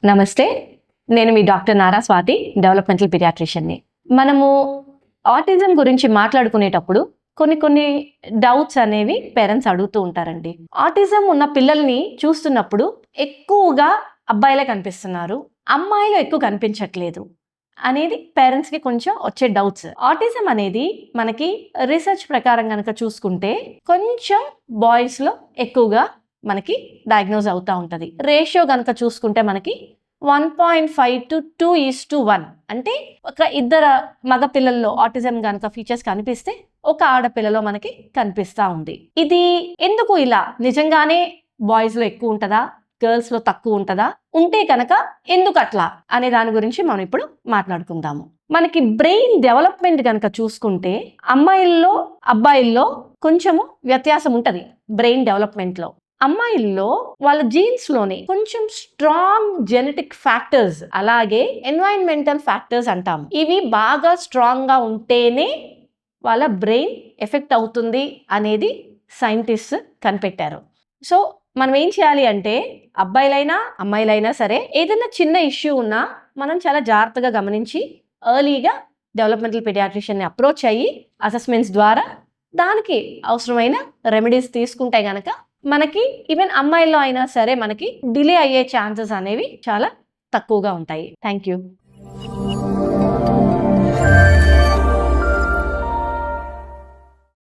నమస్తే, నేను మీ doctor Nara Swathi, developmental పీడియాట్రిషియన్ని. మనము ఆటిజం గురించి మాట్లాడుకునేటప్పుడు కొన్ని డౌట్స్ అనేవి పేరెంట్స్ అడుగుతూ ఉంటారండి. ఆటిజం ఉన్న పిల్లల్ని చూస్తున్నప్పుడు ఎక్కువగా అబ్బాయిలే కనిపిస్తున్నారు, అమ్మాయిలు ఎక్కువ కనిపించట్లేదు అనేది పేరెంట్స్కి కొంచెం వచ్చే డౌట్స్. ఆటిజం అనేది మనకి రీసెర్చ్ ప్రకారం కనుక చూసుకుంటే కొంచెం బాయ్స్లో ఎక్కువగా మనకి డయాగ్నోజ్ అవుతూ ఉంటుంది. రేషియో కనుక చూసుకుంటే మనకి 1.5 to 2:1, అంటే ఒక ఇద్దరు మగ పిల్లల్లో ఆటిజం కనుక ఫీచర్స్ కనిపిస్తే ఒక ఆడపిల్లలో మనకి కనిపిస్తూ ఉంది. ఇది ఎందుకు ఇలా? నిజంగానే బాయ్స్లో ఎక్కువ ఉంటుందా, గర్ల్స్లో తక్కువ ఉంటుందా, ఉంటే కనుక ఎందుకు అట్లా అనే దాని గురించి మనం ఇప్పుడు మాట్లాడుకుందాము. మనకి బ్రెయిన్ డెవలప్మెంట్ కనుక చూసుకుంటే అమ్మాయిల్లో అబ్బాయిల్లో కొంచెము వ్యత్యాసం ఉంటుంది. బ్రెయిన్ డెవలప్మెంట్లో అమ్మాయిల్లో వాళ్ళ జీన్స్ లోనే కొంచెం స్ట్రాంగ్ జెనెటిక్ ఫ్యాక్టర్స్, అలాగే ఎన్వైరన్మెంటల్ ఫ్యాక్టర్స్ అంటాము, ఇవి బాగా స్ట్రాంగ్ గా ఉంటేనే వాళ్ళ బ్రెయిన్ ఎఫెక్ట్ అవుతుంది అనేది సైంటిస్ట్ కనిపెట్టారు. సో మనం ఏం చేయాలి అంటే, అబ్బాయిలైనా అమ్మాయిలైనా సరే ఏదైనా చిన్న ఇష్యూ ఉన్నా మనం చాలా జాగ్రత్తగా గమనించి ఎర్లీగా డెవలప్మెంటల్ పీడియాట్రిషియన్ని అప్రోచ్ అయ్యి అసెస్మెంట్స్ ద్వారా దానికి అవసరమైన రెమెడీస్ తీసుకుంటే గనక మనకి ఈవెన్ అమ్మాయిల్లో అయినా సరే మనకి డిలే అయ్యే ఛాన్సెస్ అనేవి చాలా తక్కువగా ఉంటాయి. Thank you.